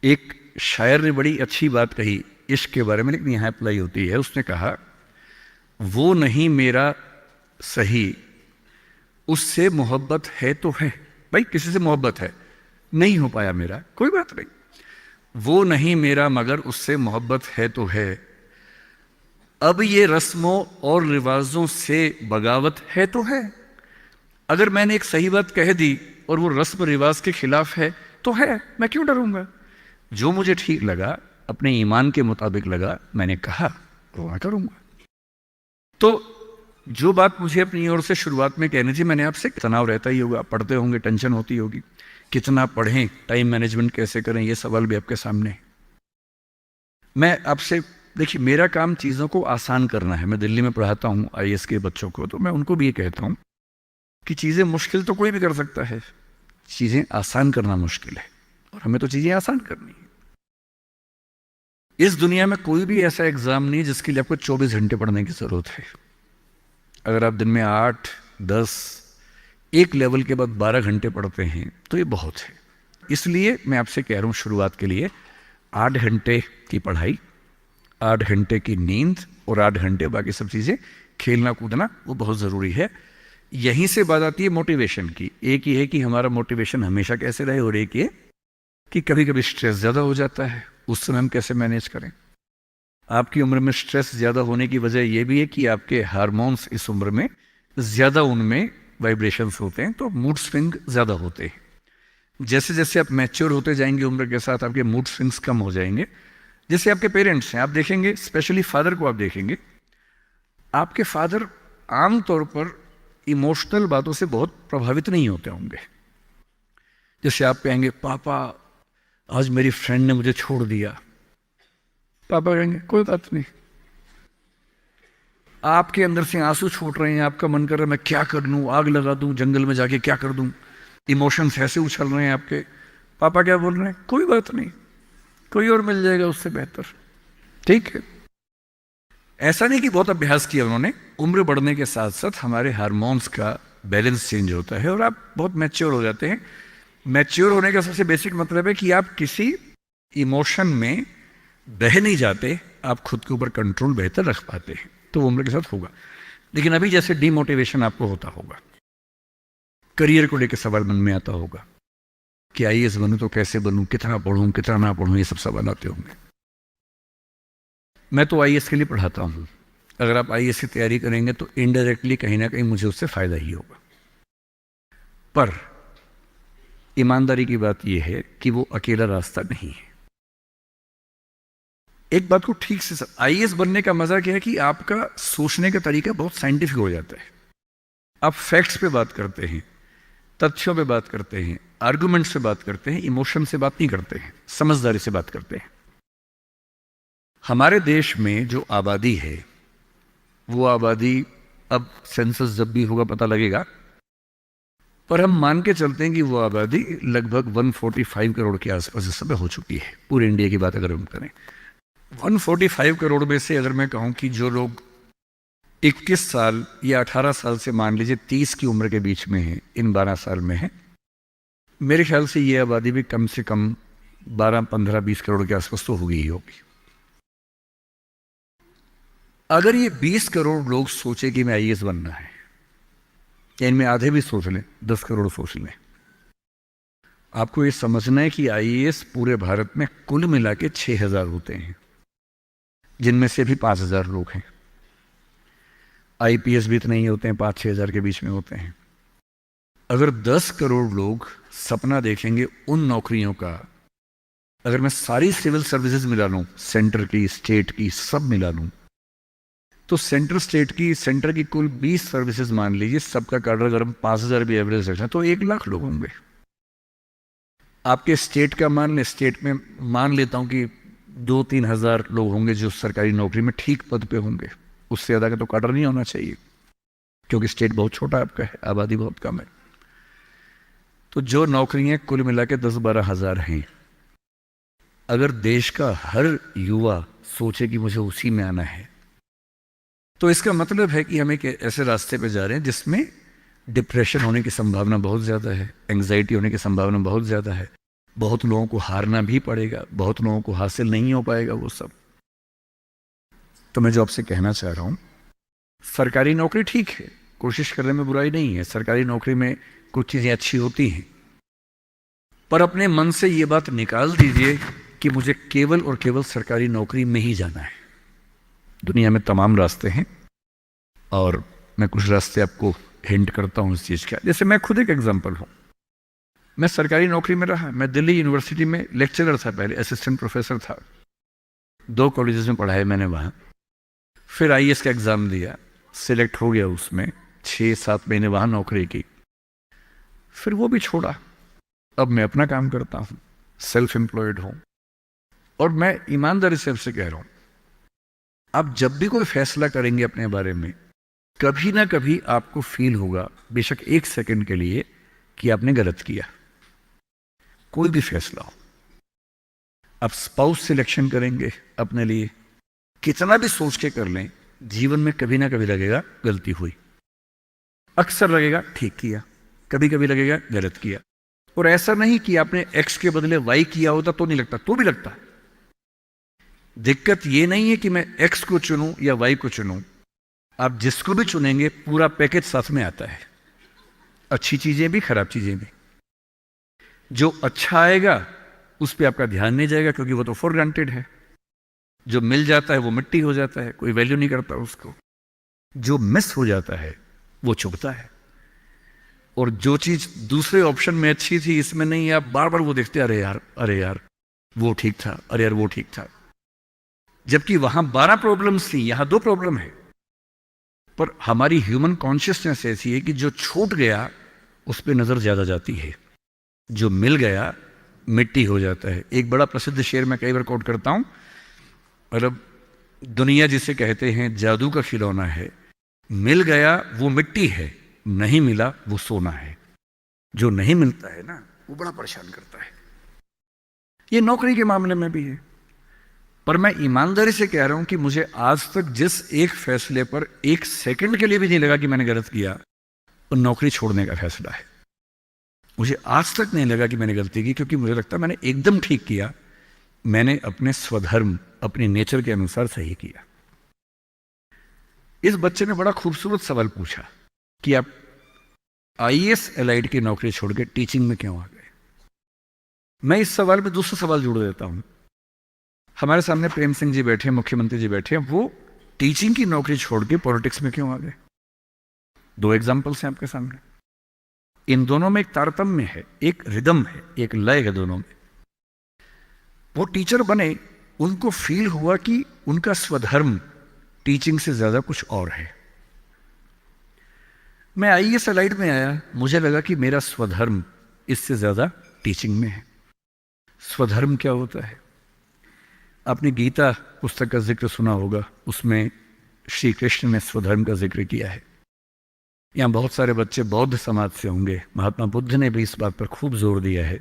एक शायर ने बड़ी अच्छी बात कही इश्क के बारे में, लेकिन यहाँ अप्लाई होती है। उसने कहा, वो नहीं मेरा सही, उससे मोहब्बत है तो है। भाई किसी से मोहब्बत है, नहीं हो पाया मेरा, कोई बात नहीं। वो नहीं मेरा मगर उससे मोहब्बत है तो है। अब ये रस्मों और रिवाजों से बगावत है तो है। अगर मैंने एक सही बात कह दी और वो रस्म रिवाज के खिलाफ है तो है, मैं क्यों डरूंगा। जो मुझे ठीक लगा, अपने ईमान के मुताबिक लगा, मैंने कहा वो मैं करूंगा। तो जो बात मुझे अपनी ओर से शुरुआत में कहनी थी, मैंने आपसे, तनाव रहता ही होगा, पढ़ते होंगे, टेंशन होती होगी, कितना पढ़ें, टाइम मैनेजमेंट कैसे करें, ये सवाल भी आपके सामने है। मैं आपसे, देखिए मेरा काम चीज़ों को आसान करना है। मैं दिल्ली में पढ़ाता हूँ आईएएस के बच्चों को, तो मैं उनको भी ये कहता हूँ कि चीज़ें मुश्किल तो कोई भी कर सकता है, चीज़ें आसान करना मुश्किल है, और हमें तो चीज़ें आसान करनी है। इस दुनिया में कोई भी ऐसा एग्ज़ाम नहीं जिसके लिए आपको 24 घंटे पढ़ने की ज़रूरत है। अगर आप दिन में 8, 10, एक लेवल के बाद 12 घंटे पढ़ते हैं तो ये बहुत है। इसलिए मैं आपसे कह रहा हूँ, शुरुआत के लिए 8 घंटे की पढ़ाई, 8 घंटे की नींद और 8 घंटे बाकी सब चीज़ें, खेलना कूदना, वो बहुत ज़रूरी है। यहीं से बात आती है मोटिवेशन की। एक ये है कि हमारा मोटिवेशन हमेशा कैसे रहे, और एक ये कि कभी कभी स्ट्रेस ज़्यादा हो जाता है, उस समय हम कैसे मैनेज करें। आपकी उम्र में स्ट्रेस ज़्यादा होने की वजह यह भी है कि आपके हार्मोन्स इस उम्र में ज़्यादा, उनमें वाइब्रेशंस होते हैं, तो मूड स्विंग ज़्यादा होते हैं। जैसे जैसे आप मैच्योर होते जाएंगे उम्र के साथ, आपके मूड स्विंग्स कम हो जाएंगे। जैसे आपके पेरेंट्स हैं, आप देखेंगे, स्पेशली फादर को आप देखेंगे, आपके फादर आमतौर पर इमोशनल बातों से बहुत प्रभावित नहीं होते होंगे। जैसे आप कहेंगे, पापा आज मेरी फ्रेंड ने मुझे छोड़ दिया, पापा कहेंगे कोई बात नहीं। आपके अंदर से आंसू छूट रहे हैं, आपका मन कर रहा है मैं क्या कर लूं, आग लगा दूं, जंगल में जाके क्या कर दूं, इमोशंस ऐसे उछल रहे हैं आपके। पापा क्या बोल रहे हैं, कोई बात नहीं, कोई और मिल जाएगा उससे बेहतर, ठीक है। ऐसा नहीं कि बहुत अभ्यास किया उन्होंने। उम्र बढ़ने के साथ साथ हमारे हार्मोन्स का बैलेंस चेंज होता है और आप बहुत मैच्योर हो जाते हैं। मैच्योर होने का सबसे बेसिक मतलब है कि आप किसी इमोशन में बह नहीं जाते, आप खुद के ऊपर कंट्रोल बेहतर रख पाते हैं। तो वो उम्र के साथ होगा। लेकिन अभी जैसे डीमोटिवेशन आपको होता होगा, करियर को लेकर सवाल मन में आता होगा कि आईएएस बनूं तो कैसे बनूं, कितना पढ़ूं, कितना ना पढ़ूं, ये सब सवाल आते होंगे। मैं तो आईएएस के लिए पढ़ाता हूं। अगर आप आईएएस की तैयारी करेंगे तो इनडायरेक्टली कहीं ना कहीं मुझे उससे फायदा ही होगा। पर ईमानदारी की बात यह है कि वो अकेला रास्ता नहीं है। एक बात को ठीक से, आईएएस बनने का मजा क्या है कि आपका सोचने का तरीका बहुत साइंटिफिक हो जाता है। आप फैक्ट्स पे बात करते हैं, तथ्यों पे बात करते हैं, आर्गुमेंट से बात करते हैं, इमोशन से बात नहीं करते हैं, समझदारी से बात करते हैं। हमारे देश में जो आबादी है, वो आबादी, अब सेंसस जब भी होगा पता लगेगा, पर हम मान के चलते हैं कि वो आबादी लगभग 145 करोड़ के आसपास इस समय हो चुकी है। पूरे इंडिया की बात अगर हम करें, 145 करोड़ में से अगर मैं कहूं कि जो लोग 21 साल या 18 साल से मान लीजिए 30 की उम्र के बीच में है, इन 12 साल में है, मेरे ख्याल से ये आबादी भी कम से कम 12, 15, 20 करोड़ के आसपास तो होगी ही होगी। अगर ये 20 करोड़ लोग सोचे कि मैं आईएएस बनना है, या इनमें आधे भी सोच लें, 10 करोड़ सोच लें, आपको ये समझना है कि आईएएस पूरे भारत में कुल मिला के 6000 होते हैं, जिनमें से भी 5000 लोग हैं। आईपीएस भी इतने ही होते हैं, 5-6 हजार के बीच में होते हैं। अगर 10 करोड़ लोग सपना देखेंगे उन नौकरियों का, अगर मैं सारी सिविल सर्विसेज मिला लूं, सेंटर की, स्टेट की, सब मिला लूं, तो सेंटर की कुल 20 सर्विसेज मान लीजिए, सबका कार्डर अगर हम 5000 भी एवरेज रखें तो 1 लाख लोग होंगे। आपके स्टेट का मान लें, स्टेट में मान लेता हूं कि 2-3 हजार लोग होंगे जो सरकारी नौकरी में ठीक पद पे होंगे। उससे ज़्यादा का तो कार्डर नहीं होना चाहिए, क्योंकि स्टेट बहुत छोटा आपका है, आबादी बहुत कम है। तो जो नौकरियां कुल मिला के 10-12 हजार हैं, अगर देश का हर युवा सोचे कि मुझे उसी में आना है, तो इसका मतलब है कि हम एक ऐसे रास्ते पे जा रहे हैं जिसमें डिप्रेशन होने की संभावना बहुत ज़्यादा है, एंग्जाइटी होने की संभावना बहुत ज़्यादा है, बहुत लोगों को हारना भी पड़ेगा, बहुत लोगों को हासिल नहीं हो पाएगा वो सब। तो मैं जो आपसे कहना चाह रहा हूं, सरकारी नौकरी ठीक है, कोशिश करने में बुराई नहीं है, सरकारी नौकरी में कुछ चीजें अच्छी होती हैं, पर अपने मन से ये बात निकाल दीजिए कि मुझे केवल और केवल सरकारी नौकरी में ही जाना है। दुनिया में तमाम रास्ते हैं और मैं कुछ रास्ते आपको हिंट करता हूं इस चीज का। जैसे मैं खुद एक एग्जांपल हूं, मैं सरकारी नौकरी में रहा, मैं दिल्ली यूनिवर्सिटी में लेक्चरर था, पहले असिस्टेंट प्रोफेसर था, 2 कॉलेजेस में पढ़ाए मैंने वहां। फिर आईएएस का एग्जाम दिया, सिलेक्ट हो गया उसमें, 6-7 महीने वहां नौकरी की, फिर वो भी छोड़ा। अब मैं अपना काम करता हूं, सेल्फ एम्प्लॉयड हूं। और मैं ईमानदारी से आपसे कह रहा हूं, आप जब भी कोई फैसला करेंगे अपने बारे में, कभी ना कभी आपको फील होगा, बेशक 1 सेकंड के लिए, कि आपने गलत किया। कोई भी फैसला हो, आप स्पाउस सिलेक्शन करेंगे अपने लिए, कितना भी सोच के कर लें, जीवन में कभी ना कभी लगेगा गलती हुई। अक्सर लगेगा ठीक किया, कभी कभी लगेगा गलत किया। और ऐसा नहीं कि आपने एक्स के बदले वाई किया होता तो नहीं लगता, तो भी लगता है। दिक्कत ये नहीं है कि मैं एक्स को चुनूं या वाई को चुनूं, आप जिसको भी चुनेंगे पूरा पैकेज साथ में आता है, अच्छी चीजें भी खराब चीजें भी। जो अच्छा आएगा उस पर आपका ध्यान नहीं जाएगा, क्योंकि वो तो फॉर ग्रांटेड है। जो मिल जाता है वो मिट्टी हो जाता है, कोई वैल्यू नहीं करता उसको। जो मिस हो जाता है वो चुभता है। और जो चीज दूसरे ऑप्शन में अच्छी थी, इसमें नहीं, आप बार बार वो देखते, अरे यार अरे यार वो ठीक था, अरे यार वो ठीक था। जबकि वहां 12 प्रॉब्लम्स थी, यहां 2 प्रॉब्लम है। पर हमारी ह्यूमन कॉन्शियसनेस ऐसी है कि जो छूट गया उस पर नजर ज्यादा जाती है, जो मिल गया मिट्टी हो जाता है। एक बड़ा प्रसिद्ध शेर मैं कई बार कोट करता हूं, मतलब दुनिया जिसे कहते हैं जादू का खिलौना है, मिल गया वो मिट्टी है, नहीं मिला वो सोना है। जो नहीं मिलता है ना, वो बड़ा परेशान करता है। ये नौकरी के मामले में भी है। पर मैं ईमानदारी से कह रहा हूं कि मुझे आज तक जिस एक फैसले पर 1 सेकंड के लिए भी नहीं लगा कि मैंने गलत किया, वो नौकरी छोड़ने का फैसला है। मुझे आज तक नहीं लगा कि मैंने गलती की, क्योंकि मुझे लगता है मैंने एकदम ठीक किया। मैंने अपने स्वधर्म, अपने नेचर के अनुसार सही किया। इस बच्चे ने बड़ा खूबसूरत सवाल पूछा कि आप आईएएस एलाइड की नौकरी छोड़ के टीचिंग में क्यों आ गए। मैं इस सवाल में दूसरा सवाल जोड़ देता हूं। हमारे सामने प्रेम सिंह जी बैठे हैं, मुख्यमंत्री जी बैठे हैं, वो टीचिंग की नौकरी छोड़ के पॉलिटिक्स में क्यों आ गए। 2 एग्जाम्पल्स हैं आपके सामने। इन दोनों में एक तारतम्य है, एक रिदम है, एक लय है दोनों में। वो टीचर बने, उनको फील हुआ कि उनका स्वधर्म टीचिंग से ज्यादा कुछ और है। मैं आईएएस एलाइड में आया, मुझे लगा कि मेरा स्वधर्म इससे ज्यादा टीचिंग में है। स्वधर्म क्या होता है? आपने गीता पुस्तक का जिक्र सुना होगा, उसमें श्री कृष्ण ने स्वधर्म का जिक्र किया है। यहां बहुत सारे बच्चे बौद्ध समाज से होंगे, महात्मा बुद्ध ने भी इस बात पर खूब जोर दिया है।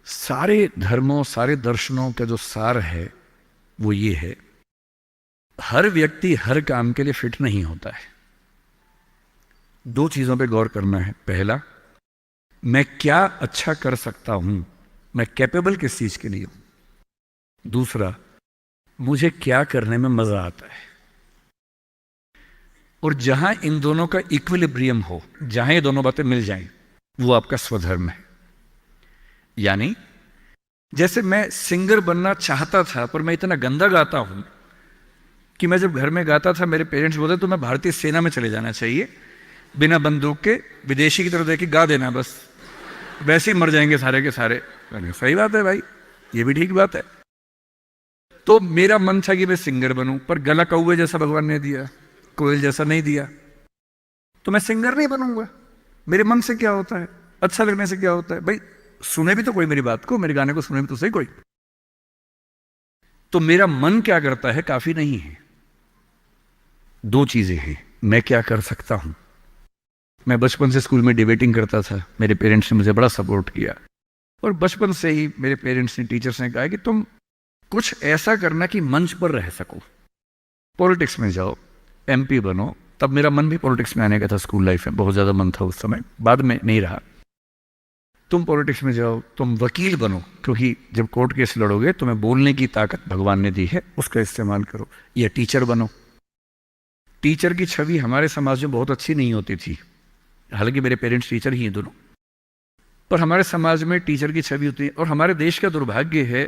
सारे धर्मों, सारे दर्शनों का जो सार है वो ये है, हर व्यक्ति हर काम के लिए फिट नहीं होता है। 2 चीजों पे गौर करना है। पहला, मैं क्या अच्छा कर सकता हूं, मैं कैपेबल किस चीज के लिए हूं। दूसरा, मुझे क्या करने में मजा आता है। और जहां इन दोनों का इक्विलिब्रियम हो, जहां ये दोनों बातें मिल जाएं, वो आपका स्वधर्म है। यानी जैसे मैं सिंगर बनना चाहता था, पर मैं इतना गंदा गाता हूं कि मैं जब घर में गाता था, मेरे पेरेंट्स बोलते तो मैं भारतीय सेना में चले जाना चाहिए, बिना बंदूक के विदेशी की तरह देख गा देना, बस वैसे ही मर जाएंगे सारे के सारे। सही बात है भाई, ये भी ठीक बात है। तो मेरा मन था कि मैं सिंगर बनूं, पर गला कौवे जैसा भगवान ने दिया, कोयल जैसा नहीं दिया, तो मैं सिंगर नहीं बनूंगा। मेरे मन से क्या होता है, अच्छा लगने से क्या होता है भाई, सुने भी तो कोई मेरी बात को, मेरे गाने को सुने भी तो सही कोई। तो मेरा मन क्या करता है काफी नहीं है। 2 चीजें हैं, मैं क्या कर सकता हूं। मैं बचपन से स्कूल में डिबेटिंग करता था, मेरे पेरेंट्स ने मुझे बड़ा सपोर्ट किया, और बचपन से ही मेरे पेरेंट्स ने, टीचर्स ने कहा कि तुम कुछ ऐसा करना कि मंच पर रह सको, पॉलिटिक्स में जाओ, एमपी बनो। तब मेरा मन भी पॉलिटिक्स में आने का था, स्कूल लाइफ में बहुत ज्यादा मन था उस समय, बाद में नहीं रहा। तुम पॉलिटिक्स में जाओ, तुम वकील बनो, क्योंकि जब कोर्ट केस लड़ोगे तुम्हें बोलने की ताकत भगवान ने दी है, उसका इस्तेमाल करो। या टीचर बनो। टीचर की छवि हमारे समाज में बहुत अच्छी नहीं होती थी, हालांकि मेरे पेरेंट्स टीचर ही हैं दोनों, पर हमारे समाज में टीचर की छवि होती है। और हमारे देश का दुर्भाग्य है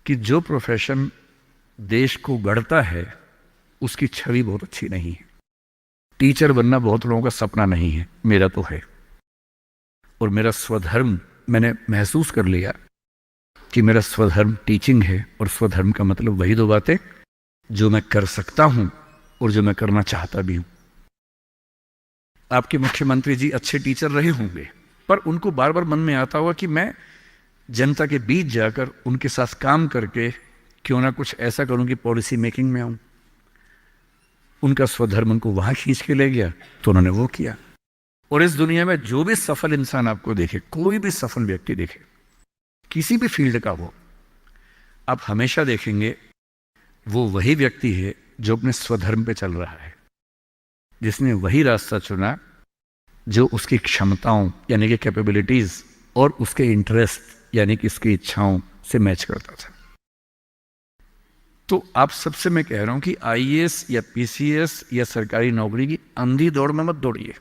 कि जो प्रोफेशन देश को गढ़ता है उसकी छवि बहुत अच्छी नहीं है। टीचर बनना बहुत लोगों का सपना नहीं है, मेरा तो है। और मेरा स्वधर्म, मैंने महसूस कर लिया कि मेरा स्वधर्म टीचिंग है। और स्वधर्म का मतलब वही दो बातें जो मैं कर सकता हूं और जो मैं करना चाहता भी हूं। आपके मुख्यमंत्री जी अच्छे टीचर रहे होंगे, पर उनको बार बार मन में आता होगा कि मैं जनता के बीच जाकर उनके साथ काम करके क्यों ना कुछ ऐसा करूं कि पॉलिसी मेकिंग में आऊं। उनका स्वधर्म उनको वहां खींच के ले गया, तो उन्होंने वो किया। और इस दुनिया में जो भी सफल इंसान आपको देखे, कोई भी सफल व्यक्ति देखे, किसी भी फील्ड का हो, आप हमेशा देखेंगे वो वही व्यक्ति है जो अपने स्वधर्म पे चल रहा है, जिसने वही रास्ता चुना जो उसकी क्षमताओं यानी कि कैपेबिलिटीज और उसके इंटरेस्ट यानी कि उसकी इच्छाओं से मैच करता था। तो आप सबसे मैं कह रहा हूं कि आईएएस या पीसीएस या सरकारी नौकरी की अंधी दौड़ में मत दौड़िए।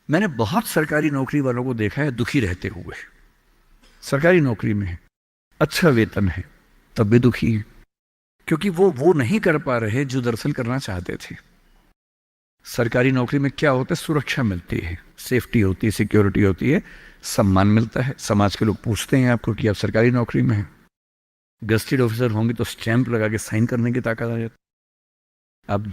मैंने बहुत सरकारी नौकरी वालों को देखा है दुखी रहते हुए। सरकारी नौकरी में है, अच्छा वेतन है, तब भी दुखी है, क्योंकि वो नहीं कर पा रहे जो दरअसल करना चाहते थे। सरकारी नौकरी में क्या होता है? सुरक्षा मिलती है, सेफ्टी होती है, सिक्योरिटी होती है, सम्मान मिलता है, समाज के लोग पूछते हैं आपको कि आप सरकारी नौकरी में हैं। गस्टेड ऑफिसर होंगे तो स्टैंप लगा के साइन करने की ताकत आ जाती है। आप